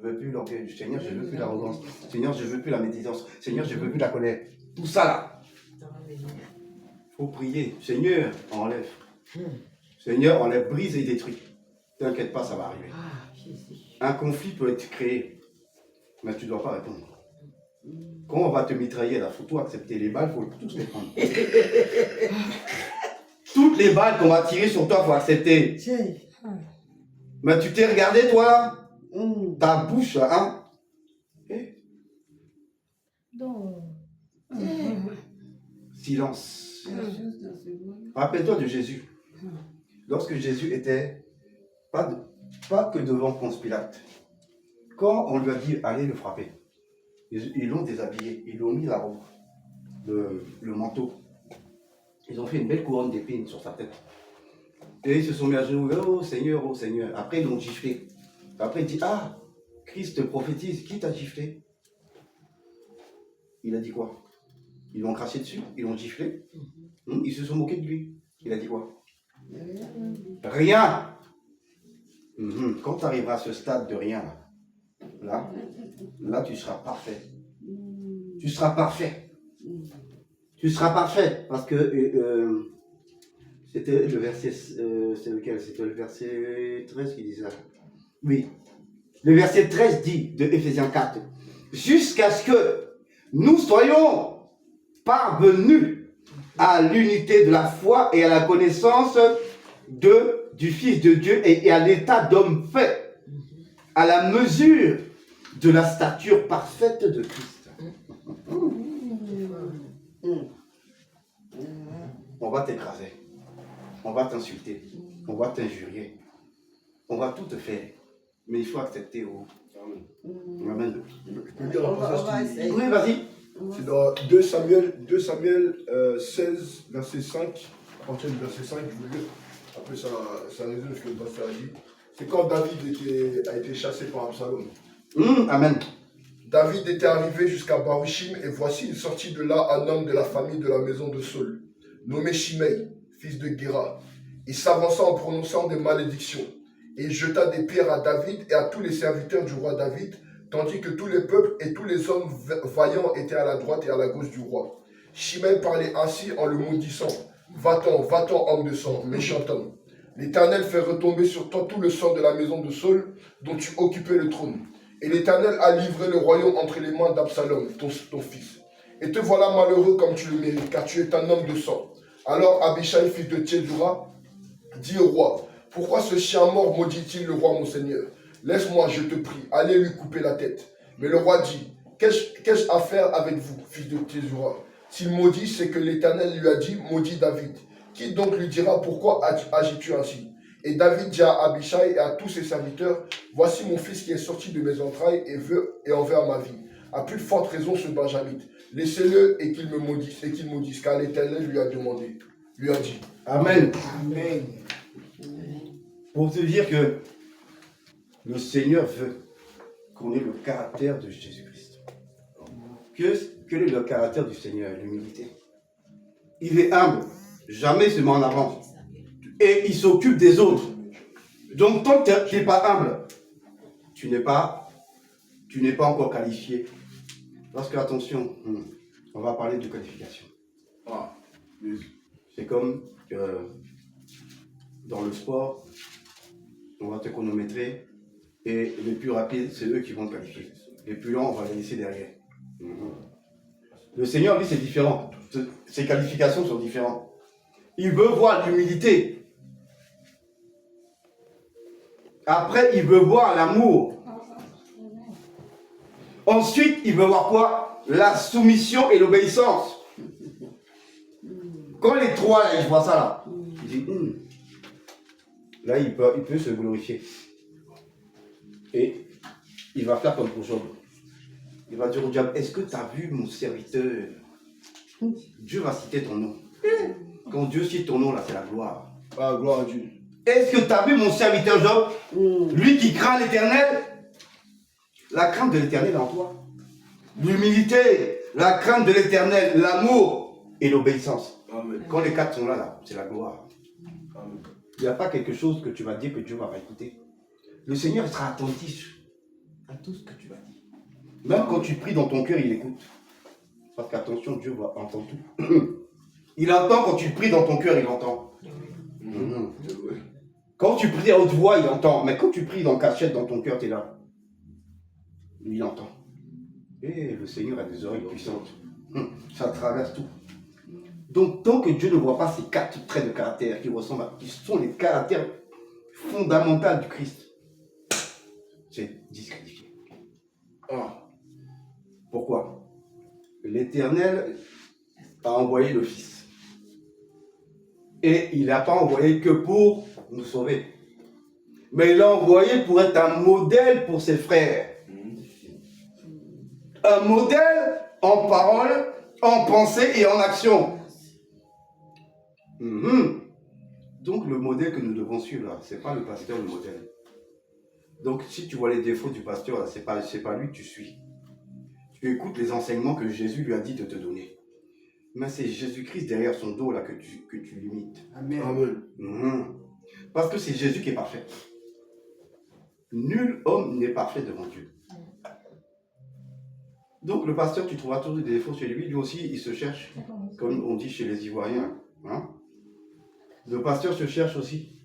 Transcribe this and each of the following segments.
Je veux plus l'orgueil. Seigneur, je veux plus l'arrogance. Seigneur, je veux plus la médisance. Seigneur, je veux plus la colère. Tout ça là. Faut prier. Seigneur, enlève. Seigneur, enlève, brise et détruit. T'inquiète pas, ça va arriver. Un conflit peut être créé, mais tu ne dois pas répondre. Quand on va te mitrailler là, faut tout accepter. Les balles, il faut tous les prendre. Toutes les balles qu'on va tirer sur toi, il faut accepter. Mais tu t'es regardé, toi, ta bouche, hein? Silence. Rappelle-toi de Jésus. Lorsque Jésus était, pas que devant Ponce Pilate, quand on lui a dit, allez le frapper, ils l'ont déshabillé, ils lui ont mis la robe, le manteau. Ils ont fait une belle couronne d'épines sur sa tête. Et ils se sont mis à genoux, oh Seigneur, oh Seigneur. Après, ils l'ont giflé. Après, il dit, ah, Christ prophétise, qui t'a giflé? Il a dit quoi? Ils l'ont craché dessus, ils l'ont giflé. Ils se sont moqués de lui. Il a dit quoi? Rien. Quand tu arriveras à ce stade de rien, là, tu seras parfait. Tu seras parfait. Tu seras parfait. Parce que c'était le verset, c'est lequel? C'était le verset 13 qui dit ça. Oui. Le verset 13 dit de Éphésiens 4, jusqu'à ce que nous soyons parvenus à l'unité de la foi et à la connaissance du Fils de Dieu et à l'état d'homme fait, à la mesure de la stature parfaite de Christ. On va t'écraser, on va t'insulter, on va t'injurier, on va tout te faire, mais il faut accepter. Amen. Je peux dire un passage qui... Oui, vas-y. C'est dans 2 Samuel 16, verset 5. À partir du verset 5, je vous lire. Après, ça résume ce que le pasteur a dit. C'est quand David a été chassé par Absalom. Amen. David était arrivé jusqu'à Baruchim, et voici, il sortit de là un homme de la famille de la maison de Saul, nommé Shimei, fils de Guéra. Il s'avança en prononçant des malédictions, et il jeta des pierres à David et à tous les serviteurs du roi David, tandis que tous les peuples et tous les hommes vaillants étaient à la droite et à la gauche du roi. Shimei parlait ainsi en le maudissant. Va-t'en, homme de sang, méchant homme. L'Éternel fait retomber sur toi tout le sang de la maison de Saul, dont tu occupais le trône. Et l'Éternel a livré le royaume entre les mains d'Absalom, ton fils. Et te voilà malheureux comme tu le mérites, car tu es un homme de sang. Alors Abishai, fils de Tsédoura, dit au roi, pourquoi ce chien mort maudit-il le roi mon seigneur? Laisse-moi, je te prie, allez lui couper la tête. Mais le roi dit, qu'ai-je à faire avec vous, fils de Tsédoura? S'il maudit, c'est que l'Éternel lui a dit, maudit David. Qui donc lui dira, pourquoi agis-tu ainsi? Et David dit à Abishai et à tous ses serviteurs, voici mon fils qui est sorti de mes entrailles et envers ma vie. À plus de forte raison ce Benjamite. Laissez-le et qu'il me maudisse, car l'Éternel lui a demandé, lui a dit. Amen. Amen. Pour te dire que le Seigneur veut qu'on ait le caractère de Jésus-Christ. Quel est le caractère du Seigneur? L'humilité. Il est humble, jamais se met en avant. Et il s'occupe des autres. Donc tant que tu n'es pas humble, tu n'es pas encore qualifié. Parce que, attention, on va parler de qualification. C'est comme dans le sport, on va te chronométrer et les plus rapides, c'est eux qui vont te qualifier. Les plus lents, on va les laisser derrière. Le Seigneur, lui, c'est différent. Ses qualifications sont différentes. Il veut voir l'humilité. Après, il veut voir l'amour. Ensuite, il veut voir quoi? La soumission et l'obéissance. Quand les trois, là, ils voient ça, là, il dit, là, il peut se glorifier. Et il va faire comme pour Job. Il va dire au diable, est-ce que tu as vu mon serviteur? Dieu va citer ton nom. Quand Dieu cite ton nom, là, c'est la gloire. Ah, gloire à Dieu. Est-ce que tu as vu mon serviteur Job? Lui qui craint l'Éternel? La crainte de l'Éternel est en toi. L'humilité, la crainte de l'Éternel, l'amour et l'obéissance. Amen. Quand les quatre sont là, c'est la gloire. Amen. Il n'y a pas quelque chose que tu vas dire que Dieu va écouter. Le Seigneur sera attentif à tout ce que tu vas dire. Même quand tu pries dans ton cœur, il écoute. Parce qu'attention, Dieu entend tout. Il entend quand tu pries dans ton cœur, il entend. Quand tu pries à haute voix, il entend. Mais quand tu pries dans cachette, dans ton cœur, tu es là. Lui, il entend. Et le Seigneur a des oreilles puissantes. Ça traverse tout. Donc, tant que Dieu ne voit pas ces 4 traits de caractère qui sont les caractères fondamentaux du Christ, c'est disqualifié. Pourquoi? L'Éternel a envoyé le Fils. Et il n'a pas envoyé que pour nous sauver. Mais il l'a envoyé pour être un modèle pour ses frères. Un modèle en parole, en pensée et en action. Donc le modèle que nous devons suivre là, c'est pas le pasteur le modèle. Donc si tu vois les défauts du pasteur là, c'est pas lui que tu suis. Tu écoutes les enseignements que Jésus lui a dit de te donner. Mais c'est Jésus-Christ derrière son dos là que tu limites. Amen. Parce que c'est Jésus qui est parfait. Nul homme n'est parfait devant Dieu. Donc le pasteur, tu trouveras toujours des défauts chez lui. Lui aussi, il se cherche, comme on dit chez les Ivoiriens. Le pasteur se cherche aussi.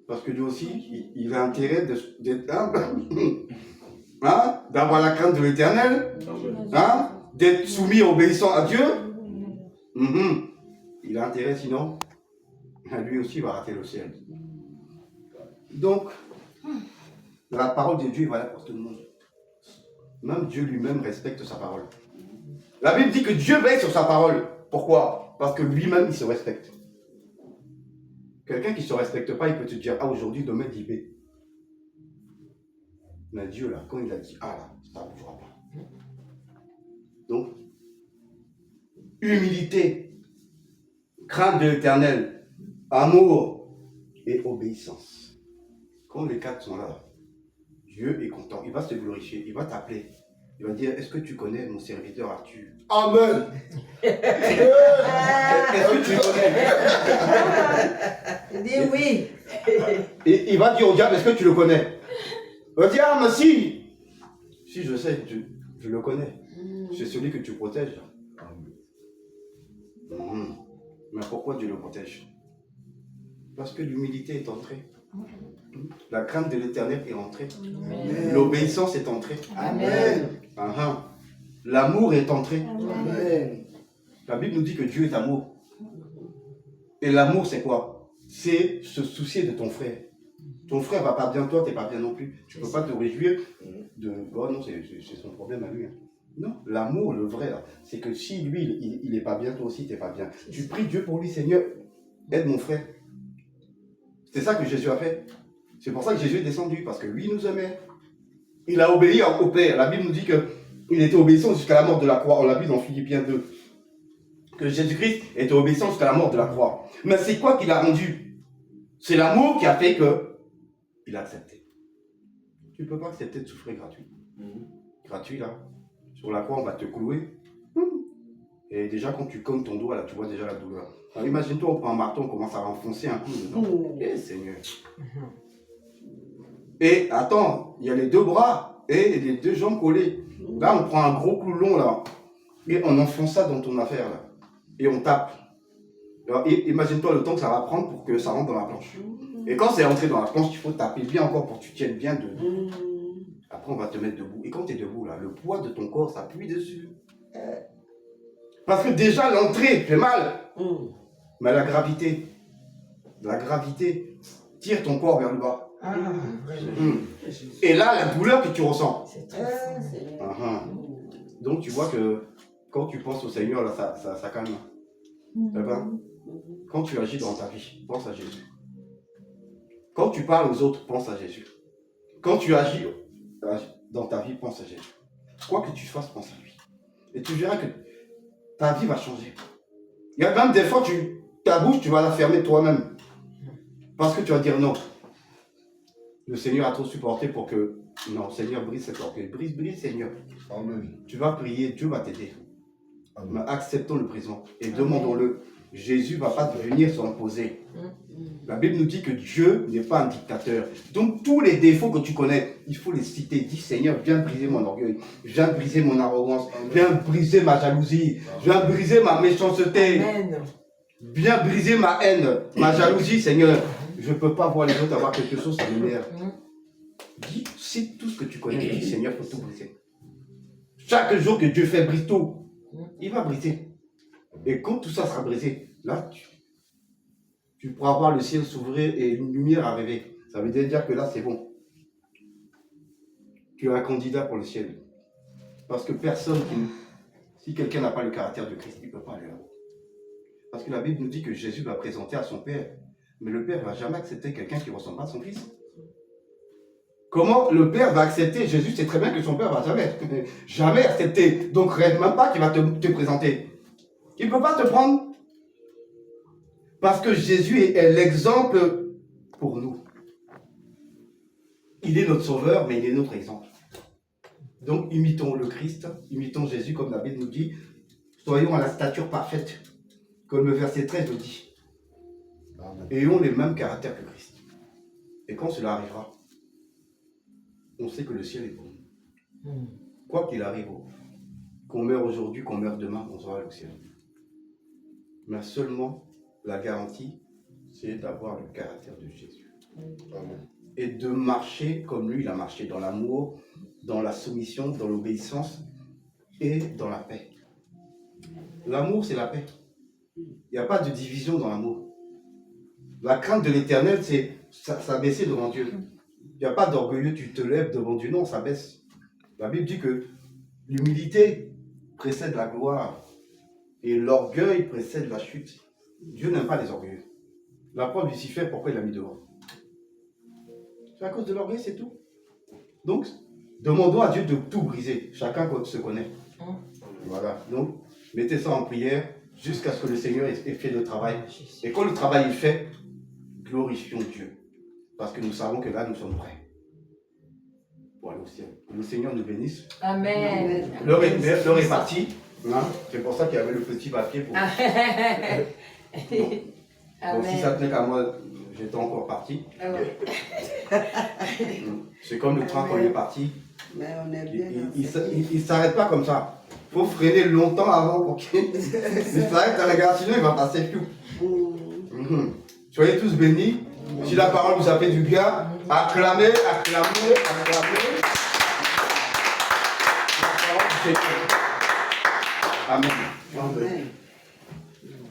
Parce que lui aussi, il a intérêt d'être humble, d'avoir la crainte de l'Éternel, d'être soumis et obéissant à Dieu. Il a intérêt, sinon, lui aussi va rater le ciel. Donc, la parole de Dieu est valable pour tout le monde. Même Dieu lui-même respecte sa parole. La Bible dit que Dieu veille sur sa parole. Pourquoi? Parce que lui-même, il se respecte. Quelqu'un qui ne se respecte pas, il peut te dire, aujourd'hui, demain, dit B. Mais Dieu, là, quand il a dit A, là, ça ne bougera pas. Donc, humilité, crainte de l'Éternel, amour et obéissance. Quand les 4 sont là, Dieu est content, il va se glorifier, il va t'appeler. Il va dire, est-ce que tu connais mon serviteur Arthur? Amen. Est-ce que tu le connais? Il dit oui. Et il va dire au diable, est-ce que tu le connais? Il va dire, ah mais si. Si je sais, je le connais. C'est celui que tu protèges. Mais pourquoi Dieu le protège? Parce que l'humilité est entrée. La crainte de l'Éternel est entrée. L'obéissance est entrée. Amen. L'amour est entré. Amen. La Bible nous dit que Dieu est amour. Et l'amour, c'est quoi? C'est se soucier de ton frère. Ton frère va pas bien, toi, tu n'es pas bien non plus. Tu ne peux pas te réjouir de... Oh non, c'est son problème à lui. Non, l'amour, le vrai, c'est que si lui, il n'est pas bien, toi aussi, tu n'es pas bien. Tu pries Dieu pour lui, Seigneur, aide mon frère. C'est ça que Jésus a fait. C'est pour ça que Jésus est descendu, parce que lui nous aimait. Il a obéi au Père. La Bible nous dit qu'il était obéissant jusqu'à la mort de la croix. On l'a vu dans Philippiens 2. Que Jésus-Christ était obéissant jusqu'à la mort de la croix. Mais c'est quoi qu'il a rendu? C'est l'amour qui a fait qu'il a accepté. Tu ne peux pas accepter de souffrir gratuit. Gratuit, là. Sur la croix, on va te clouer. Et déjà, quand tu cognes ton doigt, là, tu vois déjà la douleur. Alors, imagine-toi, on prend un marteau, on commence à renfoncer un coup dedans. Eh, Seigneur. Et attends, il y a les 2 bras et les 2 jambes collées. Là, on prend un gros clou long, là. Et on enfonce ça dans ton affaire, là. Et on tape. Alors, imagine-toi le temps que ça va prendre pour que ça rentre dans la planche. Et quand c'est rentré dans la planche, il faut taper bien encore pour que tu tiennes bien debout. Après, on va te mettre debout. Et quand tu es debout, là, le poids de ton corps s'appuie dessus. Parce que déjà, l'entrée fait mal. Mais la gravité tire ton corps vers le bas. Et là, la douleur que tu ressens. C'est très fort. Donc, tu vois que quand tu penses au Seigneur, là, ça calme. D'accord? Quand tu agis dans ta vie, pense à Jésus. Quand tu parles aux autres, pense à Jésus. Quand tu agis dans ta vie, pense à Jésus. Quoi que tu fasses, pense à lui. Et tu verras que ta vie va changer. Il y a même des fois, ta bouche, tu vas la fermer toi-même. Parce que tu vas dire non. Le Seigneur a trop supporté pour que... Non, Seigneur, brise cet orgueil. Brise, Seigneur. Amen. Tu vas prier, Dieu va t'aider. Mais acceptons le présent et demandons-le Jésus ne va pas venir s'imposer. La Bible nous dit que Dieu n'est pas un dictateur. Donc tous les défauts que tu connais, il faut les citer. Dis Seigneur, viens briser mon orgueil, viens briser mon arrogance, viens briser ma jalousie, viens briser ma méchanceté, Amen. viens briser ma haine, ma jalousie, Seigneur. Je ne peux pas voir les autres avoir quelque chose, ça m'énerve. Dis, cite tout ce que tu connais, dis Seigneur, il faut tout briser. Chaque jour que Dieu fait brise tout, il va briser. Et quand tout ça sera brisé, là, tu pourras voir le ciel s'ouvrir et une lumière arriver. Ça veut dire que là, c'est bon. Tu es un candidat pour le ciel. Parce que personne si quelqu'un n'a pas le caractère de Christ, il ne peut pas aller là-haut. Parce que la Bible nous dit que Jésus va présenter à son Père. Mais le Père ne va jamais accepter quelqu'un qui ne ressemble pas à son Fils. Comment le Père va accepter? Jésus sait très bien que son Père ne va jamais accepter. Donc, rêve même pas qu'il va te présenter. Il ne peut pas te prendre. Parce que Jésus est l'exemple pour nous. Il est notre sauveur, mais il est notre exemple. Donc, imitons le Christ, imitons Jésus, comme la Bible nous dit. Soyons à la stature parfaite, comme le verset 13 le dit. Ayons les mêmes caractères que Christ. Et quand cela arrivera, on sait que le ciel est pour nous. Quoi qu'il arrive, qu'on meure aujourd'hui, qu'on meure demain, on sera au ciel. Mais seulement, la garantie, c'est d'avoir le caractère de Jésus. Amen. Et de marcher comme lui, il a marché, dans l'amour, dans la soumission, dans l'obéissance et dans la paix. L'amour, c'est la paix. Il n'y a pas de division dans l'amour. La crainte de l'éternel, c'est ça baisser devant Dieu. Il n'y a pas d'orgueilleux, tu te lèves devant Dieu. Non, ça baisse. La Bible dit que l'humilité précède la gloire et l'orgueil précède la chute. Dieu n'aime pas les orgueilleux. La preuve, Lucifer, pourquoi il l'a mis dehors? C'est à cause de l'orgueil, c'est tout. Donc, demandons à Dieu de tout briser. Chacun se connaît. Voilà. Donc, mettez ça en prière jusqu'à ce que le Seigneur ait fait le travail. Et quand le travail est fait, glorifions Dieu. Parce que nous savons que là, nous sommes prêts pour aller au ciel. Que le Seigneur nous bénisse. Amen. L'heure est partie. Hein? C'est pour ça qu'il y avait le petit papier pour... Donc, si ça tenait qu'à moi, j'étais encore parti. C'est comme le train quand il est parti. Mais on est bien. Il ne s'arrête pas comme ça. Il faut freiner longtemps avant pour qu'il s'arrête à la gare, sinon il va passer tout. Soyez tous bénis. Si la parole vous a fait du bien, acclamez, acclamez, acclamez. La parole du Seigneur. Amen. Amen.